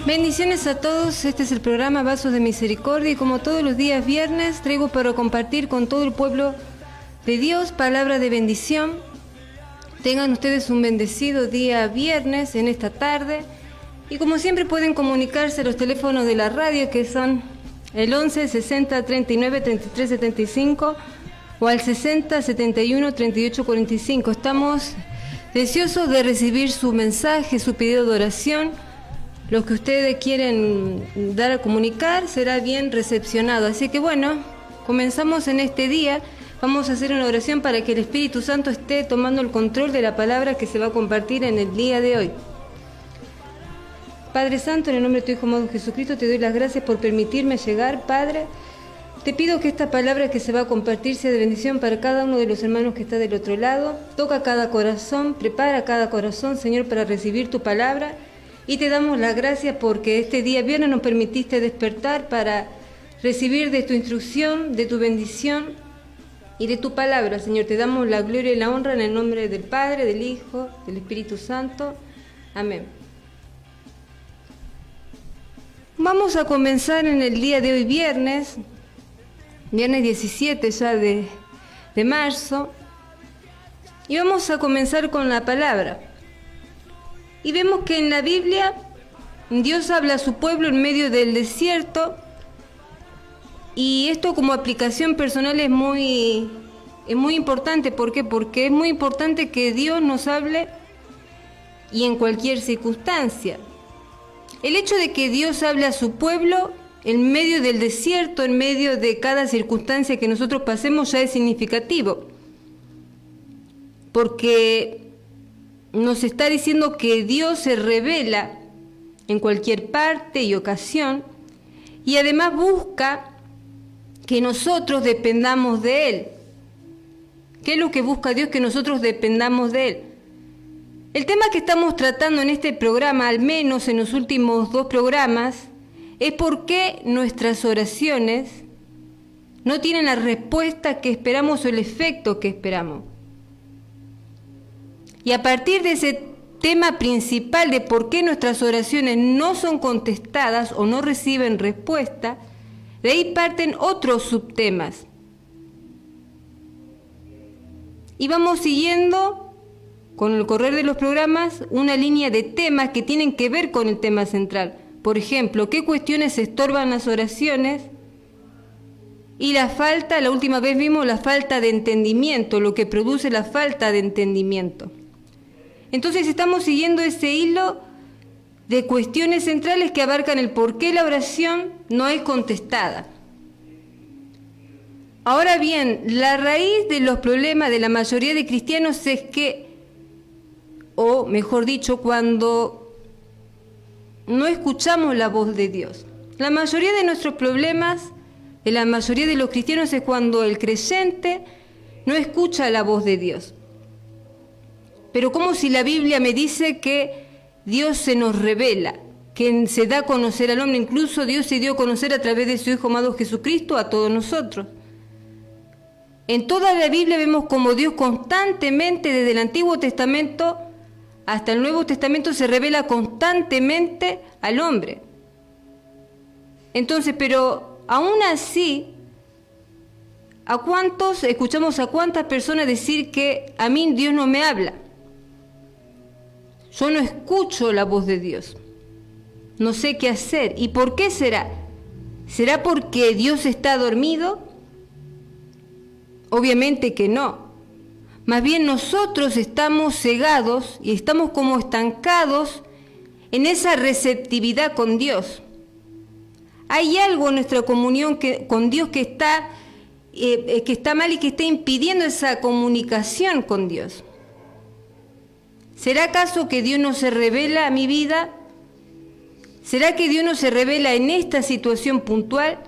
Bendiciones a todos, este es el programa Vasos de Misericordia y como todos los días viernes traigo para compartir con todo el pueblo de Dios palabra de bendición. Tengan ustedes un bendecido día viernes en esta tarde y como siempre pueden comunicarse a los teléfonos de la radio que son el 11 60 39 33 75 o al 60 71 38 45. Estamos deseosos de recibir su mensaje, su pedido de oración. Lo que ustedes quieren dar a comunicar será bien recepcionado. Así que bueno, comenzamos en este día. Vamos a hacer una oración para que el Espíritu Santo esté tomando el control de la palabra que se va a compartir en el día de hoy. Padre Santo, en el nombre de tu Hijo amado Jesucristo, te doy las gracias por permitirme llegar, Padre. Te pido que esta palabra que se va a compartir sea de bendición para cada uno de los hermanos que está del otro lado. Toca cada corazón, prepara cada corazón, Señor, para recibir tu palabra. Y te damos las gracias porque este día viernes nos permitiste despertar para recibir de tu instrucción, de tu bendición y de tu palabra, Señor. Te damos la gloria y la honra en el nombre del Padre, del Hijo, del Espíritu Santo. Amén. Vamos a comenzar en el día de hoy, viernes 17 ya de marzo, y vamos a comenzar con la palabra. Y vemos que en la Biblia Dios habla a su pueblo en medio del desierto, y esto como aplicación personal es muy importante. ¿Por qué? Porque es muy importante que Dios nos hable y en cualquier circunstancia. El hecho de que Dios hable a su pueblo en medio del desierto, en medio de cada circunstancia que nosotros pasemos, ya es significativo, porque nos está diciendo que Dios se revela en cualquier parte y ocasión, y además busca que nosotros dependamos de Él. ¿Qué es lo que busca Dios? Que nosotros dependamos de Él. El tema que estamos tratando en este programa, al menos en los últimos 2 programas, es por qué nuestras oraciones no tienen la respuesta que esperamos o el efecto que esperamos. Y a partir de ese tema principal de por qué nuestras oraciones no son contestadas o no reciben respuesta, de ahí parten otros subtemas. Y vamos siguiendo con el correr de los programas una línea de temas que tienen que ver con el tema central. Por ejemplo, ¿qué cuestiones estorban las oraciones? Y la última vez vimos la falta de entendimiento, lo que produce la falta de entendimiento. Entonces estamos siguiendo ese hilo de cuestiones centrales que abarcan el por qué la oración no es contestada. Ahora bien, la raíz de los problemas de la mayoría de cristianos es que, o mejor dicho, cuando no escuchamos la voz de Dios. La mayoría de nuestros problemas, de la mayoría de los cristianos, es cuando el creyente no escucha la voz de Dios. Pero como si la Biblia me dice que Dios se nos revela, que se da a conocer al hombre, incluso Dios se dio a conocer a través de su Hijo amado Jesucristo a todos nosotros. En toda la Biblia vemos como Dios constantemente, desde el Antiguo Testamento hasta el Nuevo Testamento, se revela constantemente al hombre. Entonces, pero aún así, ¿a cuántos escuchamos a cuántas personas decir que a mí Dios no me habla? Yo no escucho la voz de Dios. No sé qué hacer. ¿Y por qué será? ¿Será porque Dios está dormido? Obviamente que no. Más bien nosotros estamos cegados y estamos como estancados en esa receptividad con Dios. Hay algo en nuestra comunión con Dios que está mal y que está impidiendo esa comunicación con Dios. ¿Será acaso que Dios no se revela a mi vida? ¿Será que Dios no se revela en esta situación puntual?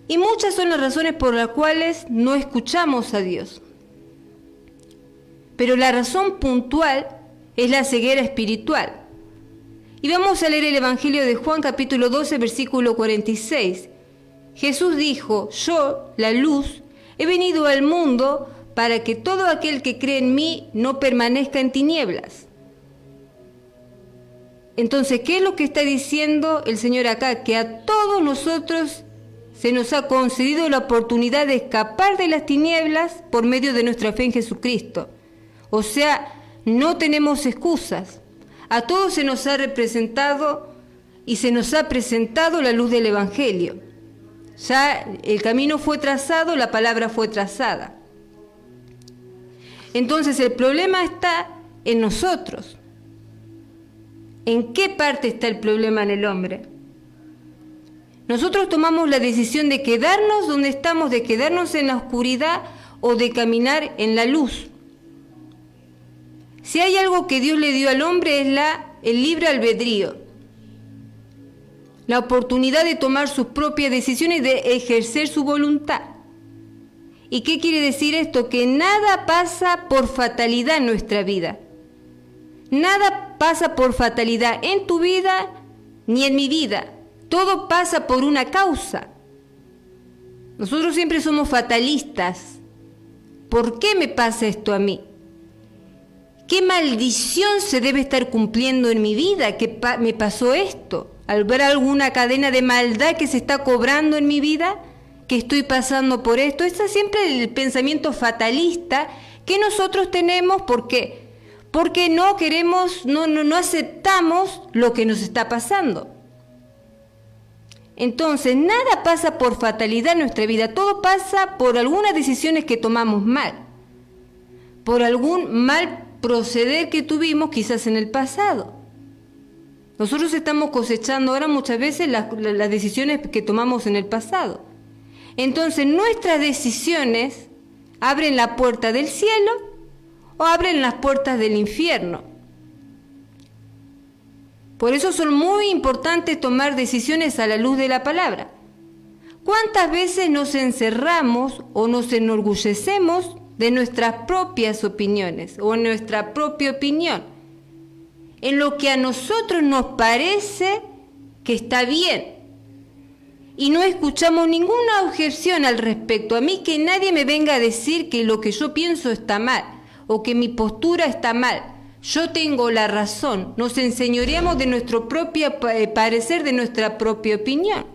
Y muchas son las razones por las cuales no escuchamos a Dios. Pero la razón puntual es la ceguera espiritual. Y vamos a leer el Evangelio de Juan, capítulo 12, versículo 46. Jesús dijo: yo, la luz, he venido al mundo para que todo aquel que cree en mí no permanezca en tinieblas. Entonces, ¿qué es lo que está diciendo el Señor acá? Que a todos nosotros se nos ha concedido la oportunidad de escapar de las tinieblas por medio de nuestra fe en Jesucristo. O sea, no tenemos excusas. A todos se nos ha representado y se nos ha presentado la luz del Evangelio. Ya el camino fue trazado, la palabra fue trazada. Entonces el problema está en nosotros. ¿En qué parte está el problema en el hombre? Nosotros tomamos la decisión de quedarnos donde estamos, de quedarnos en la oscuridad o de caminar en la luz. Si hay algo que Dios le dio al hombre es el libre albedrío, la oportunidad de tomar sus propias decisiones y de ejercer su voluntad. ¿Y qué quiere decir esto? Que nada pasa por fatalidad en nuestra vida. Nada pasa por fatalidad en tu vida ni en mi vida. Todo pasa por una causa. Nosotros siempre somos fatalistas. ¿Por qué me pasa esto a mí? ¿Qué maldición se debe estar cumpliendo en mi vida que me pasó esto? Al ver alguna cadena de maldad que se está cobrando en mi vida, que estoy pasando por esto. Este es siempre el pensamiento fatalista que nosotros tenemos. ¿Por qué? Porque no queremos, no aceptamos lo que nos está pasando. Entonces, nada pasa por fatalidad en nuestra vida, todo pasa por algunas decisiones que tomamos mal, por algún mal proceder que tuvimos quizás en el pasado. Nosotros estamos cosechando ahora muchas veces las decisiones que tomamos en el pasado. Entonces, nuestras decisiones abren la puerta del cielo o abren las puertas del infierno. Por eso son muy importantes tomar decisiones a la luz de la palabra. ¿Cuántas veces nos encerramos o nos enorgullecemos de nuestras propias opiniones o en nuestra propia opinión? En lo que a nosotros nos parece que está bien. Y no escuchamos ninguna objeción al respecto. A mí que nadie me venga a decir que lo que yo pienso está mal o que mi postura está mal. Yo tengo la razón. Nos enseñoreamos de nuestro propio parecer, de nuestra propia opinión.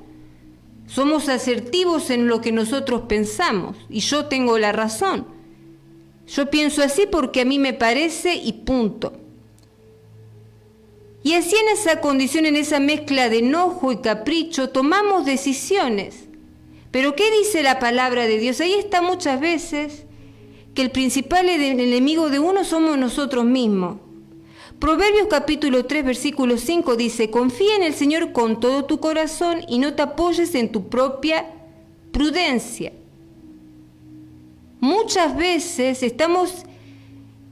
Somos asertivos en lo que nosotros pensamos y yo tengo la razón. Yo pienso así porque a mí me parece y punto. Y así en esa condición, en esa mezcla de enojo y capricho, tomamos decisiones. Pero ¿qué dice la palabra de Dios? Ahí está muchas veces que el principal enemigo de uno somos nosotros mismos. Proverbios capítulo 3, versículo 5 dice: confía en el Señor con todo tu corazón y no te apoyes en tu propia prudencia. Muchas veces estamos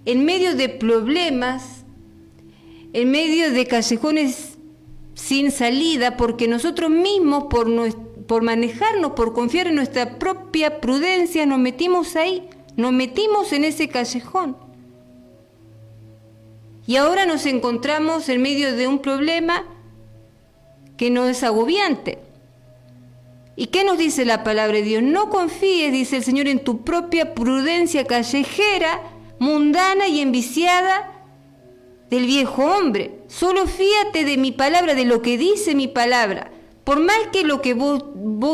en medio de problemas, en medio de callejones sin salida, porque nosotros mismos, por manejarnos, por confiar en nuestra propia prudencia, nos metimos ahí, nos metimos en ese callejón. Y ahora nos encontramos en medio de un problema que no es agobiante. ¿Y qué nos dice la palabra de Dios? No confíes, dice el Señor, en tu propia prudencia callejera, mundana y enviciada del viejo hombre. Solo fíate de mi palabra, de lo que dice mi palabra. Por más que lo que vos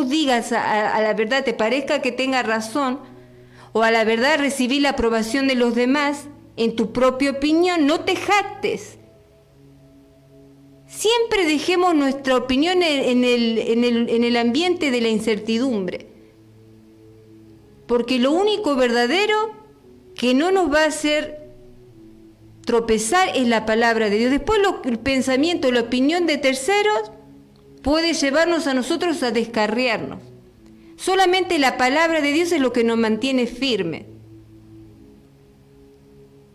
digas a la verdad te parezca que tenga razón, o a la verdad recibir la aprobación de los demás, en tu propia opinión, no te jactes. Siempre dejemos nuestra opinión en el ambiente de la incertidumbre. Porque lo único verdadero que no nos va a hacer tropezar es la palabra de Dios. Después el pensamiento, la opinión de terceros puede llevarnos a nosotros a descarriarnos. Solamente la palabra de Dios es lo que nos mantiene firmes.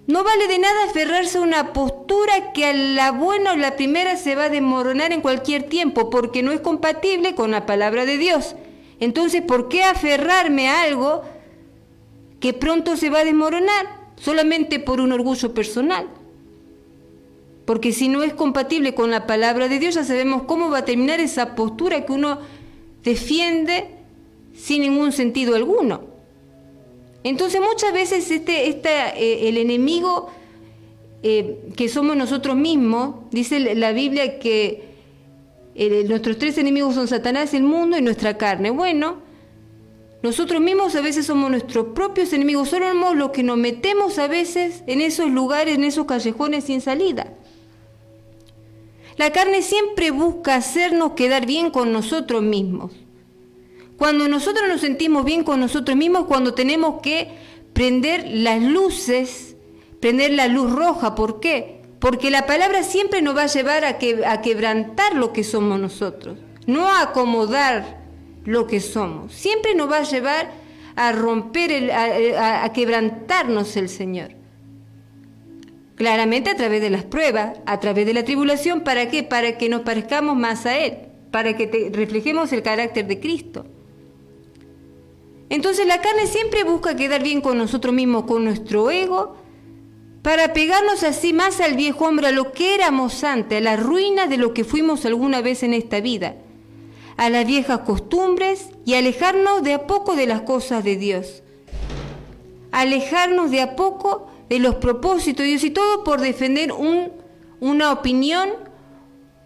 No vale de nada aferrarse a una postura que a la buena o la primera se va a desmoronar en cualquier tiempo, porque no es compatible con la palabra de Dios. Entonces, ¿por qué aferrarme a algo que pronto se va a desmoronar? Solamente por un orgullo personal. Porque si no es compatible con la palabra de Dios, ya sabemos cómo va a terminar esa postura que uno defiende sin ningún sentido alguno. Entonces muchas veces el enemigo que somos nosotros mismos. Dice la Biblia que nuestros tres enemigos son Satanás, el mundo y nuestra carne. Bueno, nosotros mismos a veces somos nuestros propios enemigos, somos los que nos metemos a veces en esos lugares, en esos callejones sin salida. La carne siempre busca hacernos quedar bien con nosotros mismos. Cuando nosotros nos sentimos bien con nosotros mismos, cuando tenemos que prender las luces, prender la luz roja. ¿Por qué? Porque la palabra siempre nos va a llevar a quebrantar lo que somos nosotros, no a acomodar lo que somos. Siempre nos va a llevar a romper, a quebrantarnos el Señor. Claramente a través de las pruebas, a través de la tribulación. ¿Para qué? Para que nos parezcamos más a Él, para que reflejemos el carácter de Cristo. Entonces la carne siempre busca quedar bien con nosotros mismos, con nuestro ego, para pegarnos así más al viejo hombre, a lo que éramos antes, a las ruinas de lo que fuimos alguna vez en esta vida, a las viejas costumbres y alejarnos de a poco de las cosas de Dios. Alejarnos de a poco de los propósitos de Dios, y todo por defender una opinión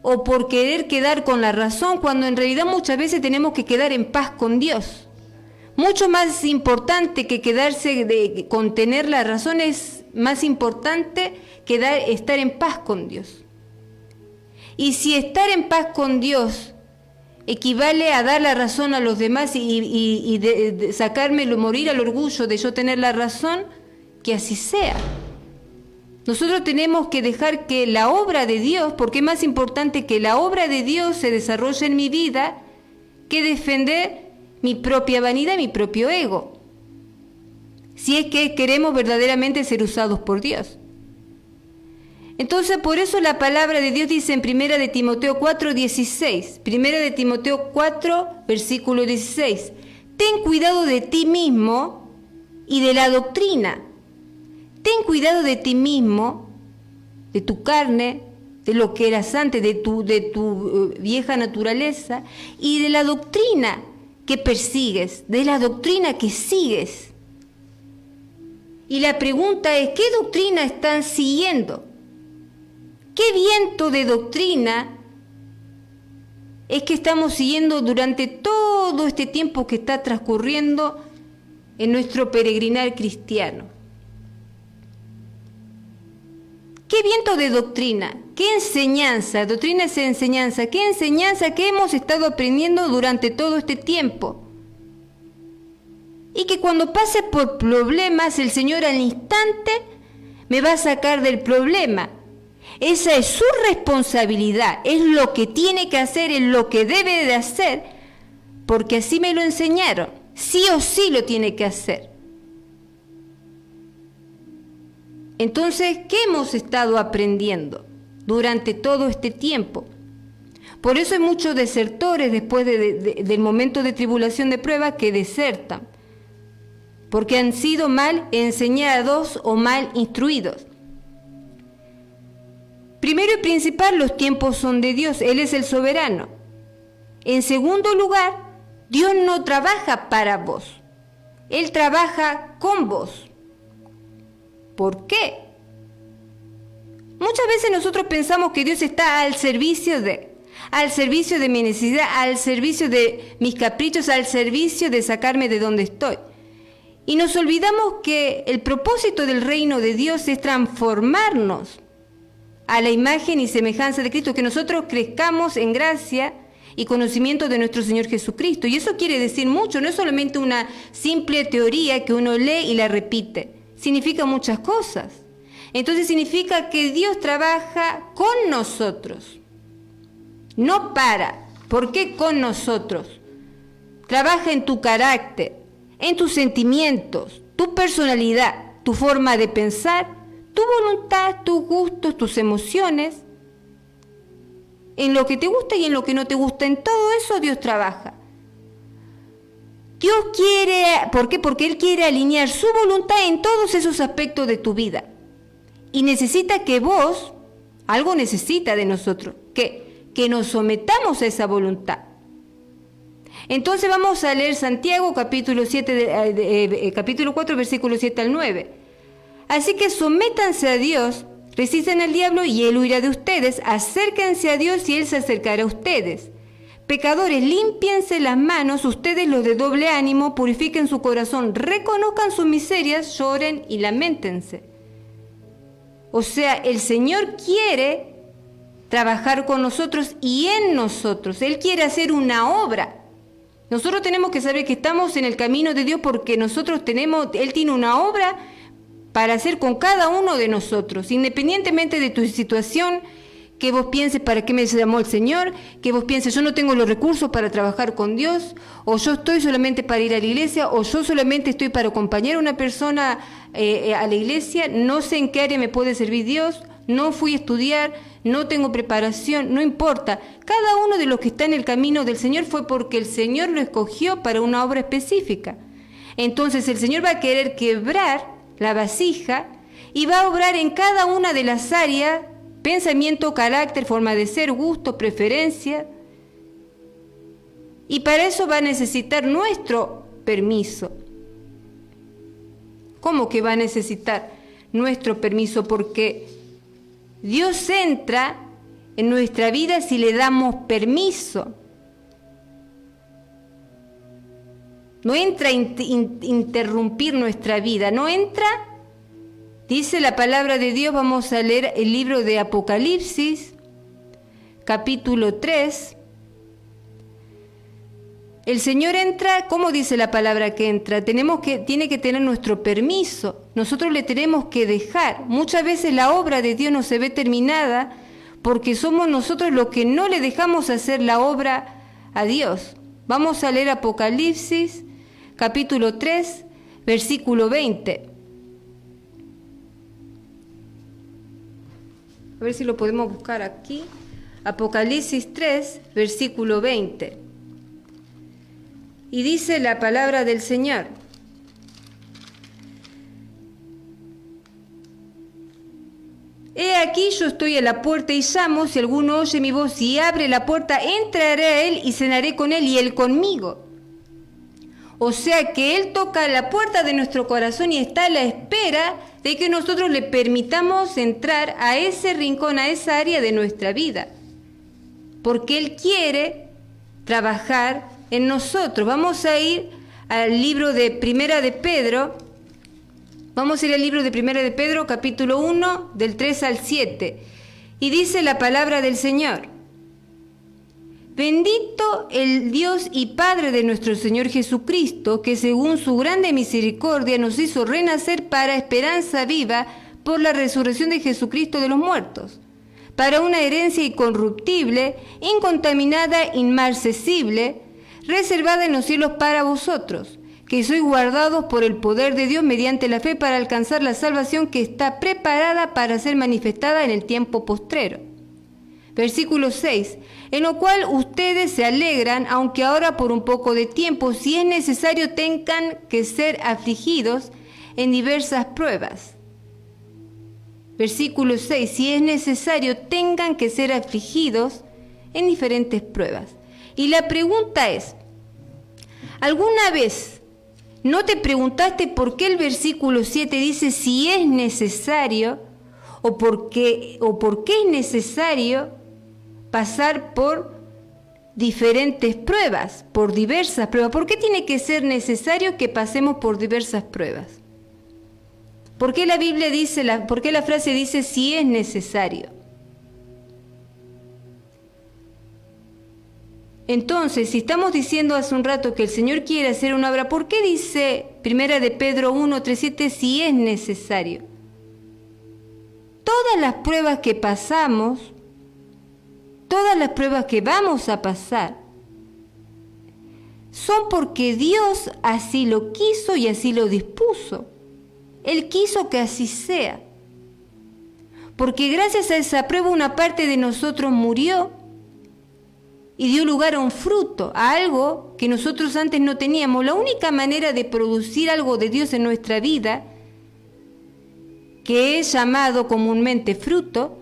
o por querer quedar con la razón, cuando en realidad muchas veces tenemos que quedar en paz con Dios. Mucho más importante que quedarse con tener la razón, es más importante estar en paz con Dios. Y si estar en paz con Dios equivale a dar la razón a los demás y morir al orgullo de yo tener la razón, que así sea. Nosotros tenemos que dejar que la obra de Dios, porque es más importante que la obra de Dios se desarrolle en mi vida que defender mi propia vanidad y mi propio ego, si es que queremos verdaderamente ser usados por Dios. Entonces, por eso la palabra de Dios dice en 1 de Timoteo 4:16, 1 de Timoteo 4, versículo 16, ten cuidado de ti mismo y de la doctrina. Ten cuidado de ti mismo, de tu carne, de lo que eras antes, de tu vieja naturaleza, y de la doctrina que persigues, de la doctrina que sigues. Y la pregunta es, ¿qué doctrina están siguiendo? ¿Qué viento de doctrina es que estamos siguiendo durante todo este tiempo que está transcurriendo en nuestro peregrinar cristiano? ¿Qué viento de doctrina? ¿Qué enseñanza? Doctrina es enseñanza. ¿Qué enseñanza que hemos estado aprendiendo durante todo este tiempo? Y que cuando pase por problemas, el Señor al instante me va a sacar del problema. Esa es su responsabilidad, es lo que tiene que hacer, es lo que debe de hacer, porque así me lo enseñaron. Sí o sí lo tiene que hacer. Entonces, ¿qué hemos estado aprendiendo durante todo este tiempo? Por eso hay muchos desertores después del momento de tribulación de prueba que desertan, porque han sido mal enseñados o mal instruidos. Primero y principal, los tiempos son de Dios, Él es el soberano. En segundo lugar, Dios no trabaja para vos, Él trabaja con vos. ¿Por qué? Muchas veces nosotros pensamos que Dios está al servicio de mi necesidad, al servicio de mis caprichos, al servicio de sacarme de donde estoy. Y nos olvidamos que el propósito del reino de Dios es transformarnos a la imagen y semejanza de Cristo, que nosotros crezcamos en gracia y conocimiento de nuestro Señor Jesucristo. Y eso quiere decir mucho, no es solamente una simple teoría que uno lee y la repite. Significa muchas cosas. Entonces significa que Dios trabaja con nosotros, no para. ¿Por qué con nosotros? Trabaja en tu carácter, en tus sentimientos, tu personalidad, tu forma de pensar, tu voluntad, tus gustos, tus emociones, en lo que te gusta y en lo que no te gusta. En todo eso Dios trabaja. Dios quiere, ¿por qué? Porque Él quiere alinear su voluntad en todos esos aspectos de tu vida. Y necesita que vos, algo necesita de nosotros, que nos sometamos a esa voluntad. Entonces vamos a leer Santiago capítulo 4, versículos 7 al 9. Así que sométanse a Dios, Resisten al diablo y él huirá de ustedes. Acérquense a Dios y él se acercará a ustedes. Pecadores, límpiense las manos, ustedes los de doble ánimo, purifiquen su corazón, reconozcan sus miserias, lloren y lamentense. O sea, el Señor quiere trabajar con nosotros y en nosotros. Él quiere hacer una obra. Nosotros tenemos que saber que estamos en el camino de Dios porque Él tiene una obra para hacer con cada uno de nosotros, independientemente de tu situación, que vos pienses para qué me llamó el Señor, que vos pienses yo no tengo los recursos para trabajar con Dios, o yo estoy solamente para ir a la iglesia, o yo solamente estoy para acompañar a una persona a la iglesia, no sé en qué área me puede servir Dios, no fui a estudiar, no tengo preparación, no importa. Cada uno de los que está en el camino del Señor fue porque el Señor lo escogió para una obra específica. Entonces el Señor va a querer quebrar la vasija y va a obrar en cada una de las áreas: pensamiento, carácter, forma de ser, gusto, preferencia. Y para eso va a necesitar nuestro permiso. ¿Cómo que va a necesitar nuestro permiso? Porque Dios entra en nuestra vida si le damos permiso. No entra a interrumpir nuestra vida, no entra. Dice la palabra de Dios, vamos a leer el libro de Apocalipsis, capítulo 3. El Señor entra, ¿cómo dice la palabra que entra? Tiene que tener nuestro permiso. Nosotros le tenemos que dejar. Muchas veces la obra de Dios no se ve terminada porque somos nosotros los que no le dejamos hacer la obra a Dios. Vamos a leer Apocalipsis, capítulo 3, versículo 20. A ver si lo podemos buscar aquí. Apocalipsis 3, versículo 20. Y dice la palabra del Señor: He aquí yo estoy a la puerta y llamo, si alguno oye mi voz y abre la puerta, entraré a él y cenaré con él y él conmigo. O sea que Él toca la puerta de nuestro corazón y está a la espera de que nosotros le permitamos entrar a ese rincón, a esa área de nuestra vida. Porque Él quiere trabajar en nosotros. Vamos a ir al libro de Primera de Pedro. Vamos a ir al libro de Primera de Pedro, capítulo 1, del 3 al 7. Y dice la palabra del Señor: Bendito el Dios y Padre de nuestro Señor Jesucristo, que según su grande misericordia nos hizo renacer para esperanza viva por la resurrección de Jesucristo de los muertos, para una herencia incorruptible, incontaminada, inmarcesible, reservada en los cielos para vosotros, que sois guardados por el poder de Dios mediante la fe para alcanzar la salvación que está preparada para ser manifestada en el tiempo postrero. Versículo 6, en lo cual ustedes se alegran, aunque ahora por un poco de tiempo, si es necesario, tengan que ser afligidos en diversas pruebas. Versículo 6, si es necesario, tengan que ser afligidos en diferentes pruebas. Y la pregunta es, ¿alguna vez no te preguntaste por qué el versículo 7 dice si es necesario o por qué es necesario pasar por diferentes pruebas, por diversas pruebas? ¿Por qué tiene que ser necesario que pasemos por diversas pruebas? ¿Por qué la Biblia dice, por qué la frase dice si es necesario? Entonces, si estamos diciendo hace un rato que el Señor quiere hacer una obra, ¿por qué dice Primera de Pedro 1, 3, 7 si es necesario? Todas las pruebas que pasamos, todas las pruebas que vamos a pasar, son porque Dios así lo quiso y así lo dispuso. Él quiso que así sea. Porque gracias a esa prueba una parte de nosotros murió y dio lugar a un fruto, a algo que nosotros antes no teníamos. La única manera de producir algo de Dios en nuestra vida, que es llamado comúnmente fruto,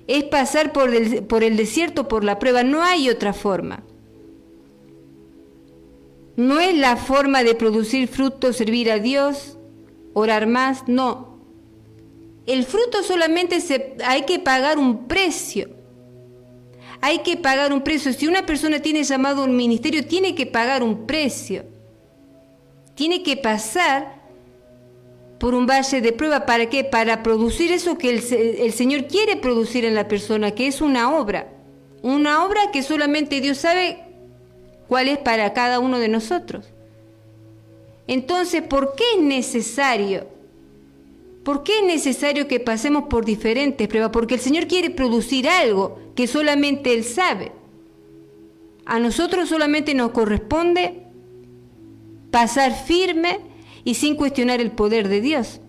es pasar por el desierto, por la prueba. No hay otra forma. No es la forma de producir fruto, servir a Dios, orar más, no. El fruto solamente hay que pagar un precio. Hay que pagar un precio. Si una persona tiene llamado a un ministerio, tiene que pagar un precio. Tiene que pasar por un valle de prueba. ¿Para qué? Para producir eso que el Señor quiere producir en la persona, que es una obra. Una obra que solamente Dios sabe cuál es para cada uno de nosotros. Entonces, ¿por qué es necesario? ¿Por qué es necesario que pasemos por diferentes pruebas? Porque el Señor quiere producir algo que solamente Él sabe. A nosotros solamente nos corresponde pasar firme y sin cuestionar el poder de Dios.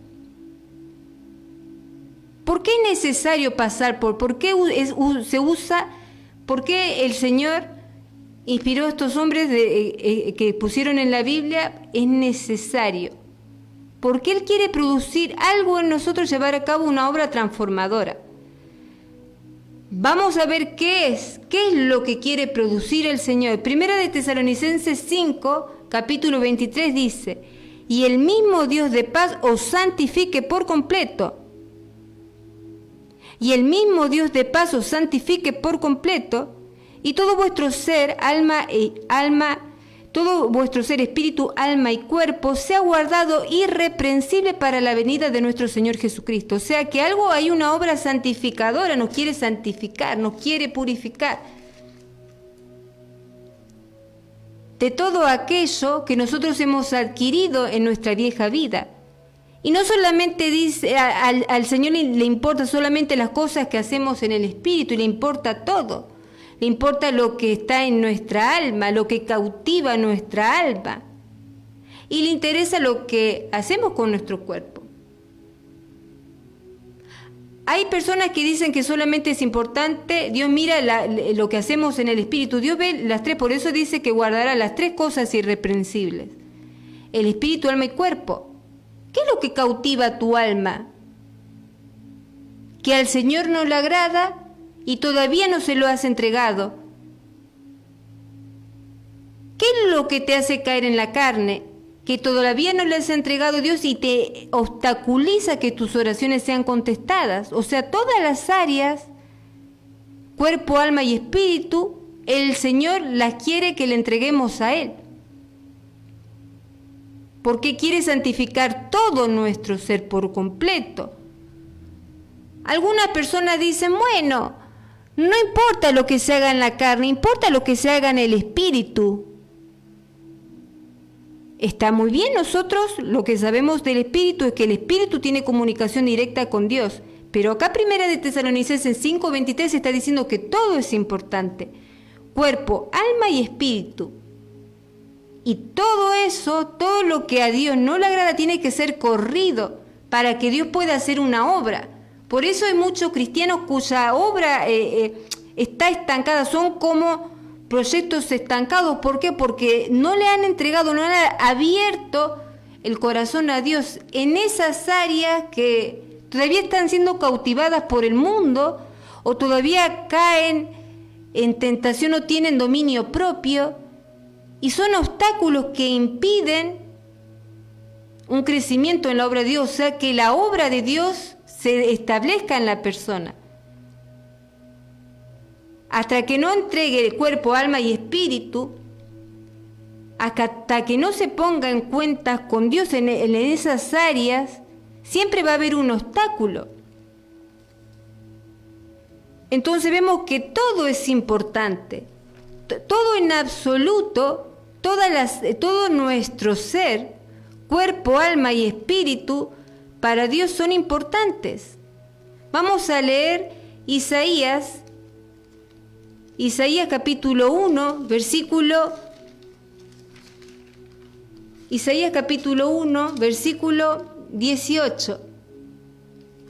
¿Por qué es necesario pasar por qué se usa, por qué el Señor inspiró a estos hombres que pusieron en la Biblia? Es necesario. Porque Él quiere producir algo en nosotros, llevar a cabo una obra transformadora. Vamos a ver qué es lo que quiere producir el Señor. Primera de Tesalonicenses 5, capítulo 23 dice: y el mismo Dios de paz os santifique por completo. Y el mismo Dios de paz os santifique por completo, y todo vuestro ser, todo vuestro ser, espíritu, alma y cuerpo, sea guardado irreprensible para la venida de nuestro Señor Jesucristo. O sea que hay una obra santificadora, nos quiere santificar, nos quiere purificar de todo aquello que nosotros hemos adquirido en nuestra vieja vida. Y no solamente dice, al Señor le importa solamente las cosas que hacemos en el espíritu, y le importa todo. Le importa lo que está en nuestra alma, lo que cautiva nuestra alma. Y le interesa lo que hacemos con nuestro cuerpo. Hay personas que dicen que solamente es importante, Dios mira lo que hacemos en el espíritu. Dios ve las tres, por eso dice que guardará las tres cosas irreprensibles: el espíritu, alma y cuerpo. ¿Qué es lo que cautiva tu alma? Que al Señor no le agrada y todavía no se lo has entregado. ¿Qué es lo que te hace caer en la carne? Que todavía no le has entregado a Dios y te obstaculiza que tus oraciones sean contestadas. O sea, todas las áreas, cuerpo, alma y espíritu, el Señor las quiere que le entreguemos a Él. Porque quiere santificar todo nuestro ser por completo. Algunas personas dicen, bueno, no importa lo que se haga en la carne, importa lo que se haga en el espíritu. Está muy bien, nosotros lo que sabemos del espíritu es que el espíritu tiene comunicación directa con Dios. Pero acá Primera de Tesalonicenses 5:23 está diciendo que todo es importante. Cuerpo, alma y espíritu. Y todo eso, todo lo que a Dios no le agrada tiene que ser corrido para que Dios pueda hacer una obra. Por eso hay muchos cristianos cuya obra está estancada, son como proyectos estancados. ¿Por qué? Porque no le han entregado, no han abierto el corazón a Dios en esas áreas que todavía están siendo cautivadas por el mundo, o todavía caen en tentación o tienen dominio propio, y son obstáculos que impiden un crecimiento en la obra de Dios, o sea, que la obra de Dios se establezca en la persona. Hasta que no entregue el cuerpo, alma y espíritu, hasta que no se ponga en cuentas con Dios en esas áreas, siempre va a haber un obstáculo. Entonces vemos que todo es importante, todo en absoluto, todo nuestro ser, cuerpo, alma y espíritu, para Dios son importantes. Vamos a leer Isaías capítulo 1, versículo 18.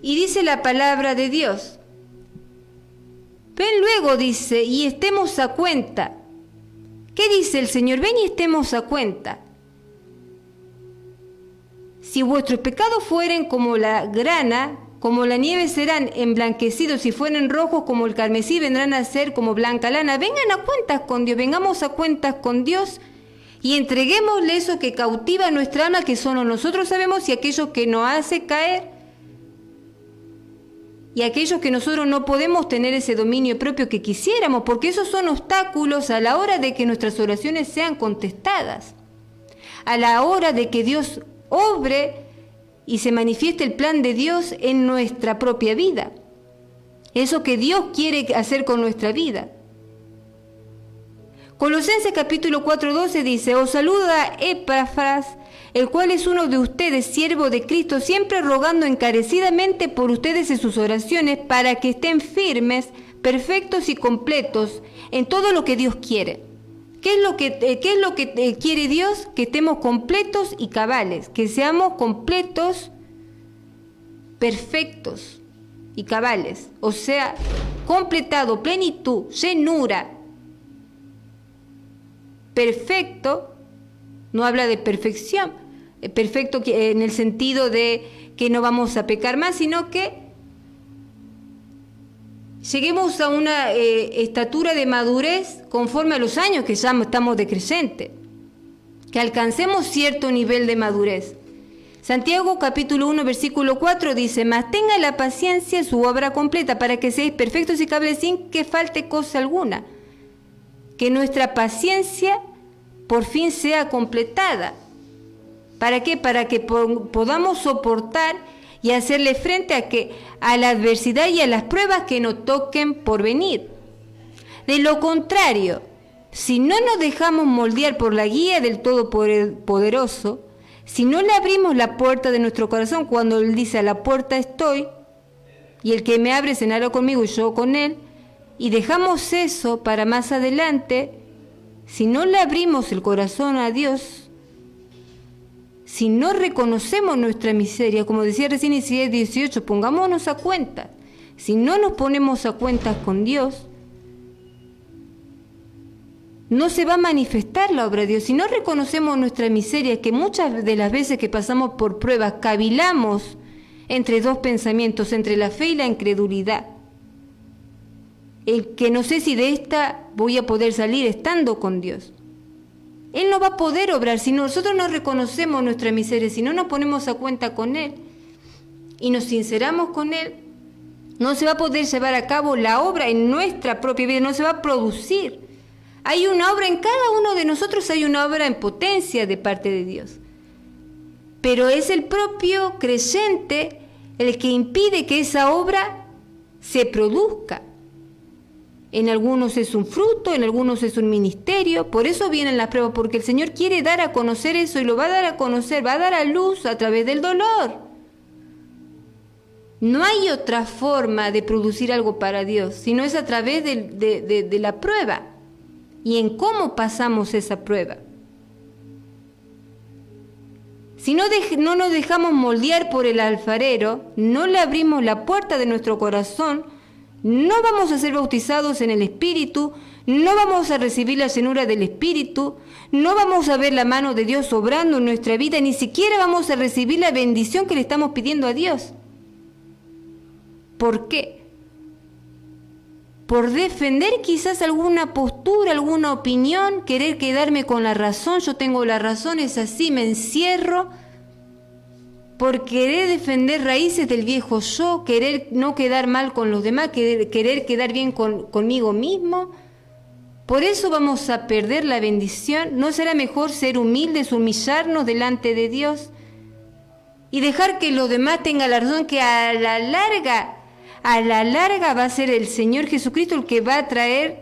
Y dice la palabra de Dios. Ven luego, dice, y estemos a cuenta. ¿Qué dice el Señor? Ven y estemos a cuenta. Si vuestros pecados fueren como la grana, como la nieve serán emblanquecidos, si fueren rojos como el carmesí, vendrán a ser como blanca lana. Vengan a cuentas con Dios, vengamos a cuentas con Dios y entreguémosle eso que cautiva nuestra alma, que solo nosotros sabemos, y aquello que nos hace caer y aquellos que nosotros no podemos tener ese dominio propio que quisiéramos, porque esos son obstáculos a la hora de que nuestras oraciones sean contestadas, a la hora de que Dios obre y se manifieste el plan de Dios en nuestra propia vida. Eso que Dios quiere hacer con nuestra vida. Colosenses capítulo 4:12 dice: os saluda Epafras, el cual es uno de ustedes, siervo de Cristo, siempre rogando encarecidamente por ustedes en sus oraciones, para que estén firmes, perfectos y completos en todo lo que Dios quiere. ¿Qué es lo que quiere Dios? Que estemos completos y cabales, que seamos completos, perfectos y cabales. O sea, completado, plenitud, llenura. Perfecto no habla de perfección, perfecto en el sentido de que no vamos a pecar más, sino que lleguemos a una estatura de madurez conforme a los años que ya estamos de creyente, que alcancemos cierto nivel de madurez. Santiago capítulo 1 versículo 4 dice: mas tenga la paciencia su obra completa, para que seáis perfectos y cabales sin que falte cosa alguna. Que nuestra paciencia por fin sea completada. ¿Para qué? Para que podamos soportar y hacerle frente a la adversidad y a las pruebas que nos toquen por venir. De lo contrario, si no nos dejamos moldear por la guía del Todopoderoso, si no le abrimos la puerta de nuestro corazón cuando Él dice: a la puerta estoy, y el que me abre cenará conmigo y yo con él, y dejamos eso para más adelante, si no le abrimos el corazón a Dios, si no reconocemos nuestra miseria, como decía recién Isaías 18, pongámonos a cuenta. Si no nos ponemos a cuentas con Dios, no se va a manifestar la obra de Dios. Si no reconocemos nuestra miseria, que muchas de las veces que pasamos por pruebas cavilamos entre dos pensamientos, entre la fe y la incredulidad, el que no sé si de esta voy a poder salir estando con Dios. Él no va a poder obrar si nosotros no reconocemos nuestra miseria, si no nos ponemos a cuenta con Él y nos sinceramos con Él. No se va a poder llevar a cabo la obra en nuestra propia vida, no se va a producir. Hay una obra en cada uno de nosotros, hay una obra en potencia de parte de Dios. Pero es el propio creyente el que impide que esa obra se produzca. En algunos es un fruto, en algunos es un ministerio, por eso vienen las pruebas, porque el Señor quiere dar a conocer eso y lo va a dar a conocer, va a dar a luz a través del dolor. No hay otra forma de producir algo para Dios, sino es a través de la prueba y en cómo pasamos esa prueba. Si no nos dejamos moldear por el alfarero, no le abrimos la puerta de nuestro corazón, no vamos a ser bautizados en el Espíritu, no vamos a recibir la llenura del Espíritu, no vamos a ver la mano de Dios obrando en nuestra vida, ni siquiera vamos a recibir la bendición que le estamos pidiendo a Dios. ¿Por qué? Por defender quizás alguna postura, alguna opinión, querer quedarme con la razón, yo tengo la razón, es así, me encierro, por querer defender raíces del viejo yo, querer no quedar mal con los demás, querer quedar bien conmigo mismo. Por eso vamos a perder la bendición. ¿No será mejor ser humildes, humillarnos delante de Dios y dejar que los demás tengan la razón, que a la larga va a ser el Señor Jesucristo el que va a traer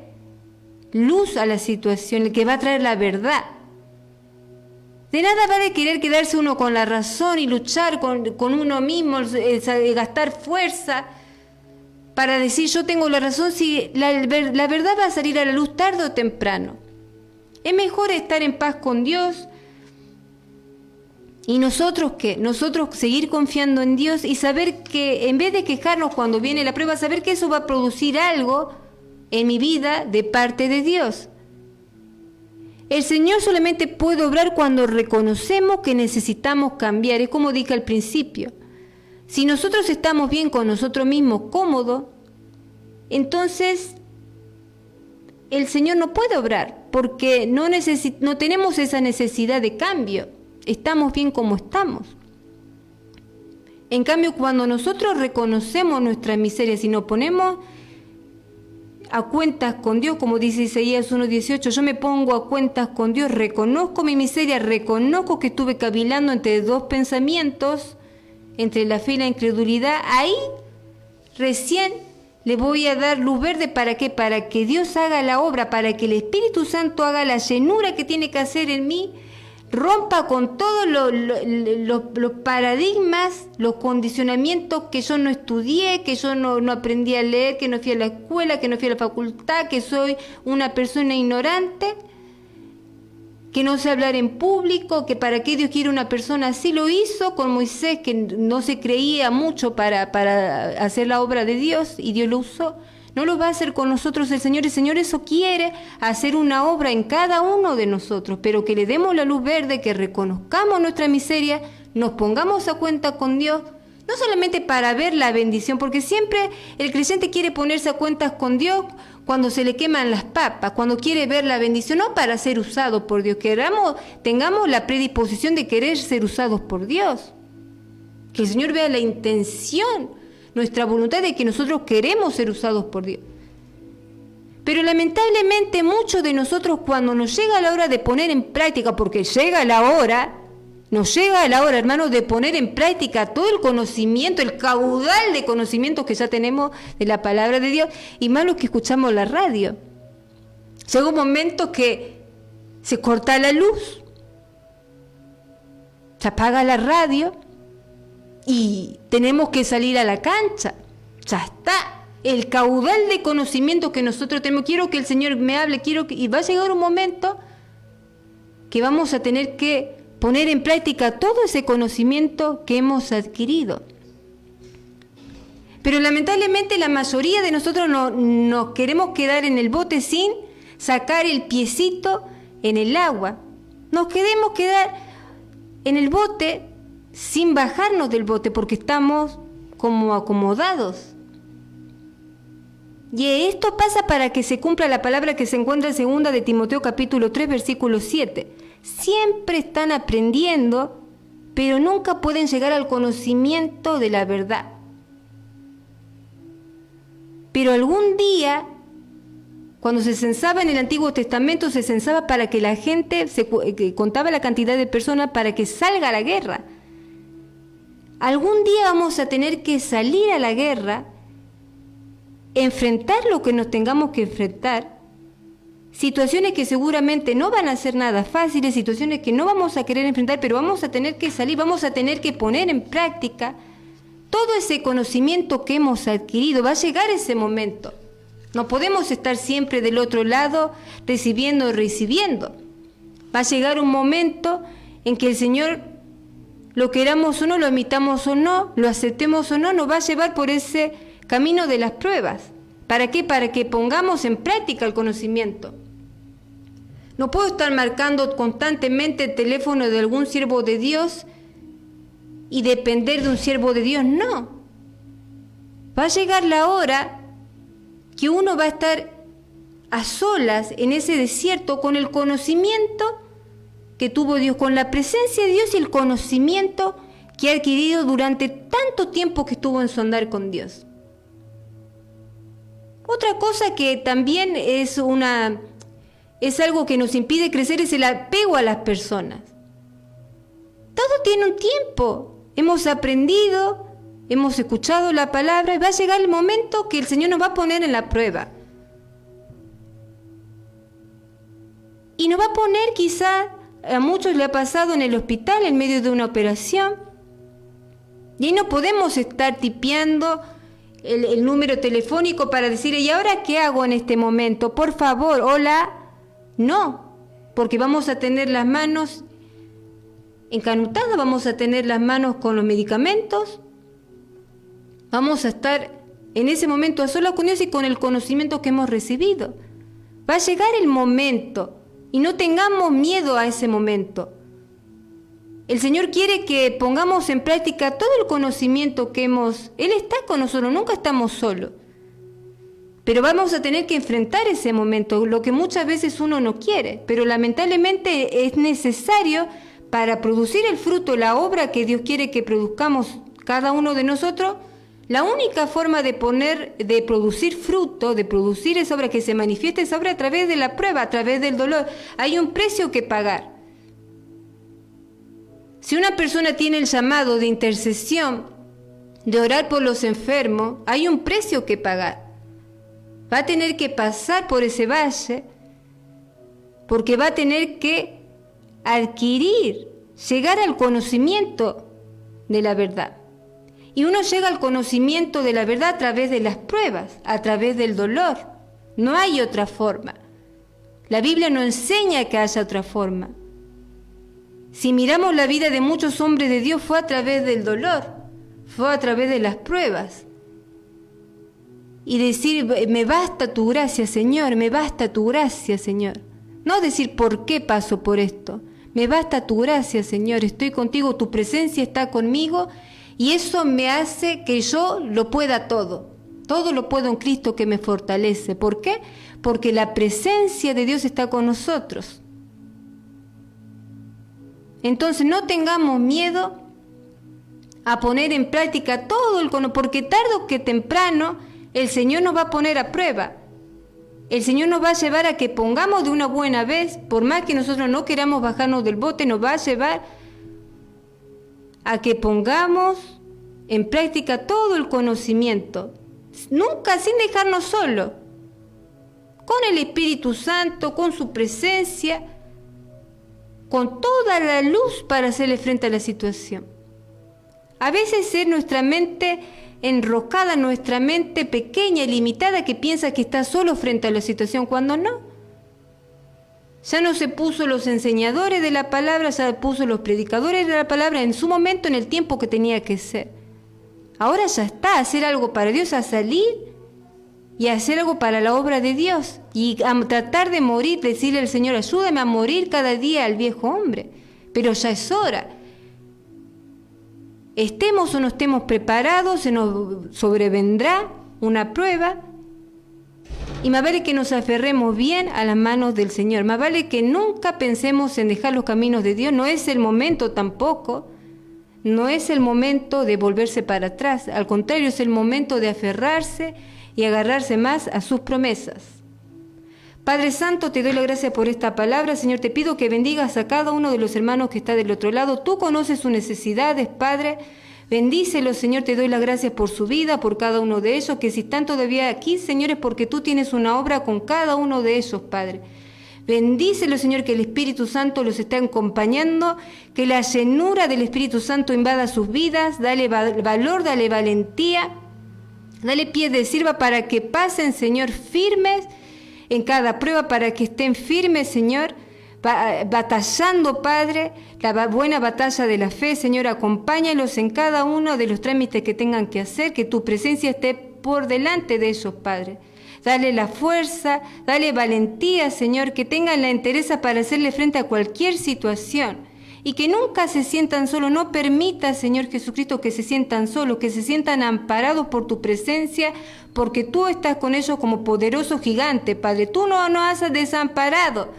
luz a la situación, el que va a traer la verdad? De nada vale querer quedarse uno con la razón y luchar con uno mismo, gastar fuerza para decir yo tengo la razón, si la verdad va a salir a la luz tarde o temprano. Es mejor estar en paz con Dios y nosotros seguir confiando en Dios y saber que en vez de quejarnos cuando viene la prueba, saber que eso va a producir algo en mi vida de parte de Dios. El Señor solamente puede obrar cuando reconocemos que necesitamos cambiar. Es como dije al principio. Si nosotros estamos bien con nosotros mismos, cómodos, entonces el Señor no puede obrar porque no tenemos esa necesidad de cambio. Estamos bien como estamos. En cambio, cuando nosotros reconocemos nuestras miserias y nos ponemos a cuentas con Dios, como dice Isaías 1:18, yo me pongo a cuentas con Dios, reconozco mi miseria, reconozco que estuve cavilando entre dos pensamientos, entre la fe y la incredulidad, ahí recién le voy a dar luz verde. ¿Para qué? Para que Dios haga la obra, para que el Espíritu Santo haga la llenura que tiene que hacer en mí, rompa con todos los paradigmas, los condicionamientos que yo no estudié, que yo no aprendí a leer, que no fui a la escuela, que no fui a la facultad, que soy una persona ignorante, que no sé hablar en público, que para qué Dios quiere una persona así. Lo hizo con Moisés, que no se creía mucho para hacer la obra de Dios, y Dios lo usó. No lo va a hacer con nosotros el Señor. El Señor eso quiere, hacer una obra en cada uno de nosotros, pero que le demos la luz verde, que reconozcamos nuestra miseria, nos pongamos a cuenta con Dios, no solamente para ver la bendición, porque siempre el creyente quiere ponerse a cuentas con Dios cuando se le queman las papas, cuando quiere ver la bendición, no para ser usado por Dios, tengamos la predisposición de querer ser usados por Dios, que el Señor vea la intención, nuestra voluntad de que nosotros queremos ser usados por Dios. Pero lamentablemente muchos de nosotros, cuando nos llega la hora de poner en práctica, porque nos llega la hora, hermanos, de poner en práctica todo el conocimiento, el caudal de conocimientos que ya tenemos de la palabra de Dios, y más los que escuchamos la radio. Llega un momento que se corta la luz, se apaga la radio, y tenemos que salir a la cancha. Ya está. El caudal de conocimiento que nosotros tenemos. Quiero que el Señor me hable, y va a llegar un momento que vamos a tener que poner en práctica todo ese conocimiento que hemos adquirido. Pero lamentablemente la mayoría de nosotros nos queremos quedar en el bote sin sacar el piecito en el agua. Nos queremos quedar en el bote sin bajarnos del bote, porque estamos como acomodados. Y esto pasa para que se cumpla la palabra que se encuentra en 2 de Timoteo capítulo 3 versículo 7. Siempre están aprendiendo, pero nunca pueden llegar al conocimiento de la verdad. Pero algún día, cuando se censaba en el Antiguo Testamento, se censaba para que la gente, contaba la cantidad de personas para que salga a la guerra. Algún día vamos a tener que salir a la guerra, enfrentar lo que nos tengamos que enfrentar, situaciones que seguramente no van a ser nada fáciles, situaciones que no vamos a querer enfrentar, pero vamos a tener que salir, vamos a tener que poner en práctica todo ese conocimiento que hemos adquirido. Va a llegar ese momento. No podemos estar siempre del otro lado recibiendo. Va a llegar un momento en que el Señor, lo queramos o no, lo admitamos o no, lo aceptemos o no, nos va a llevar por ese camino de las pruebas. ¿Para qué? Para que pongamos en práctica el conocimiento. No puedo estar marcando constantemente el teléfono de algún siervo de Dios y depender de un siervo de Dios, no. Va a llegar la hora que uno va a estar a solas en ese desierto con el conocimiento que tuvo Dios, con la presencia de Dios y el conocimiento que ha adquirido durante tanto tiempo que estuvo en su andar con Dios. Otra cosa que también es algo que nos impide crecer es el apego a las personas. Todo tiene un tiempo. Hemos aprendido, hemos escuchado la palabra, y va a llegar el momento que el Señor nos va a poner en la prueba. Y nos va a poner, quizá a muchos le ha pasado en el hospital en medio de una operación, y ahí no podemos estar tipeando el número telefónico para decirle, ¿y ahora qué hago en este momento? Por favor, hola. No, porque vamos a tener las manos encanutadas, vamos a tener las manos con los medicamentos, vamos a estar en ese momento a solas con Dios y con el conocimiento que hemos recibido. Va a llegar el momento y no tengamos miedo a ese momento. El Señor quiere que pongamos en práctica todo el conocimiento que hemos. Él está con nosotros, nunca estamos solos. Pero vamos a tener que enfrentar ese momento, lo que muchas veces uno no quiere, pero lamentablemente es necesario para producir el fruto, la obra que Dios quiere que produzcamos cada uno de nosotros, la única forma de producir fruto, de producir esa obra, que se manifieste esa obra, a través de la prueba, a través del dolor. Hay un precio que pagar. Si una persona tiene el llamado de intercesión, de orar por los enfermos, hay un precio que pagar. Va a tener que pasar por ese valle, porque va a tener que adquirir, llegar al conocimiento de la verdad. Y uno llega al conocimiento de la verdad a través de las pruebas, a través del dolor. No hay otra forma. La Biblia no enseña que haya otra forma. Si miramos la vida de muchos hombres de Dios, fue a través del dolor, fue a través de las pruebas. Y decir, me basta tu gracia, Señor, me basta tu gracia, Señor. No decir, ¿por qué paso por esto? Me basta tu gracia, Señor, estoy contigo, tu presencia está conmigo, y eso me hace que yo lo pueda todo. Todo lo puedo en Cristo que me fortalece. ¿Por qué? Porque la presencia de Dios está con nosotros. Entonces no tengamos miedo a poner en práctica todo el conocimiento, porque tarde o que temprano el Señor nos va a poner a prueba. El Señor nos va a llevar a que pongamos de una buena vez, por más que nosotros no queramos bajarnos del bote, nos va a llevar a que pongamos en práctica todo el conocimiento, nunca sin dejarnos solos, con el Espíritu Santo, con su presencia, con toda la luz para hacerle frente a la situación. A veces es nuestra mente enroscada, nuestra mente pequeña y limitada, que piensa que está solo frente a la situación, cuando no. Ya no se puso los enseñadores de la palabra, ya puso los predicadores de la palabra en su momento, en el tiempo que tenía que ser. Ahora ya está, hacer algo para Dios, a salir y hacer algo para la obra de Dios, y a tratar de morir, decirle al Señor, ayúdame a morir cada día al viejo hombre, pero ya es hora. Estemos o no estemos preparados, se nos sobrevendrá una prueba, y más vale que nos aferremos bien a las manos del Señor. Más vale que nunca pensemos en dejar los caminos de Dios. No es el momento tampoco. No es el momento de volverse para atrás. Al contrario, es el momento de aferrarse y agarrarse más a sus promesas. Padre Santo, te doy la gracia por esta palabra. Señor, te pido que bendigas a cada uno de los hermanos que está del otro lado. Tú conoces sus necesidades, Padre. Bendícelos, Señor, te doy las gracias por su vida, por cada uno de ellos, que si están todavía aquí, Señor, es porque tú tienes una obra con cada uno de ellos, Padre. Bendícelos, Señor, que el Espíritu Santo los está acompañando, que la llenura del Espíritu Santo invada sus vidas, dale valor, dale valentía, dale pie de sirva para que pasen, Señor, firmes en cada prueba, para que estén firmes, Señor, batallando, Padre, la buena batalla de la fe. Señor, acompáñalos en cada uno de los trámites que tengan que hacer, que tu presencia esté por delante de ellos, Padre. Dale la fuerza, dale valentía, Señor, que tengan la entereza para hacerle frente a cualquier situación, y que nunca se sientan solos. No permita, Señor Jesucristo, que se sientan solos, que se sientan amparados por tu presencia, porque tú estás con ellos como poderoso gigante, Padre. Tú no nos has desamparado,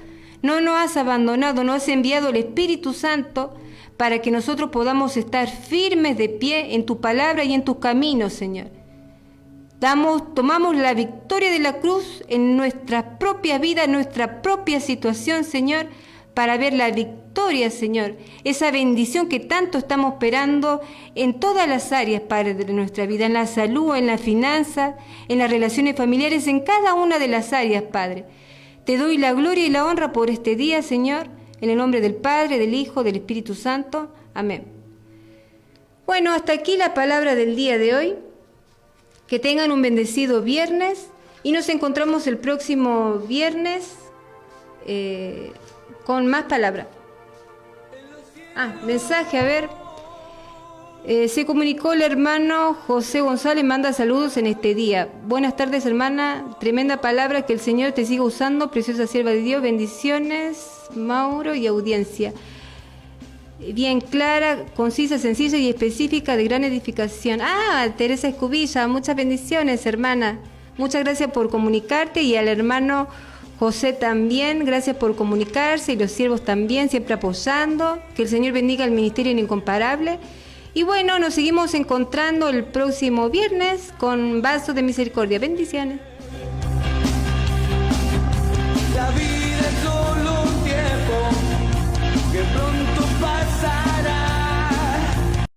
no nos has abandonado, nos has enviado el Espíritu Santo para que nosotros podamos estar firmes de pie en tu palabra y en tus caminos, Señor. Tomamos la victoria de la cruz en nuestra propia vida, en nuestra propia situación, Señor, para ver la victoria, Señor, esa bendición que tanto estamos esperando en todas las áreas, Padre, de nuestra vida, en la salud, en las finanzas, en las relaciones familiares, en cada una de las áreas, Padre. Te doy la gloria y la honra por este día, Señor, en el nombre del Padre, del Hijo, del Espíritu Santo. Amén. Bueno, hasta aquí la palabra del día de hoy. Que tengan un bendecido viernes y nos encontramos el próximo viernes con más palabra. Mensaje, a ver. Se comunicó el hermano José González, manda saludos en este día. Buenas tardes, hermana, tremenda palabra, que el Señor te siga usando, preciosa sierva de Dios, bendiciones, Mauro y audiencia. Bien clara, concisa, sencilla y específica, de gran edificación. Teresa Escubilla, muchas bendiciones, hermana. Muchas gracias por comunicarte, y al hermano José también, gracias por comunicarse, y los siervos también, siempre apoyando. Que el Señor bendiga el ministerio incomparable. Y bueno, nos seguimos encontrando el próximo viernes con Vasos de Misericordia. Bendiciones.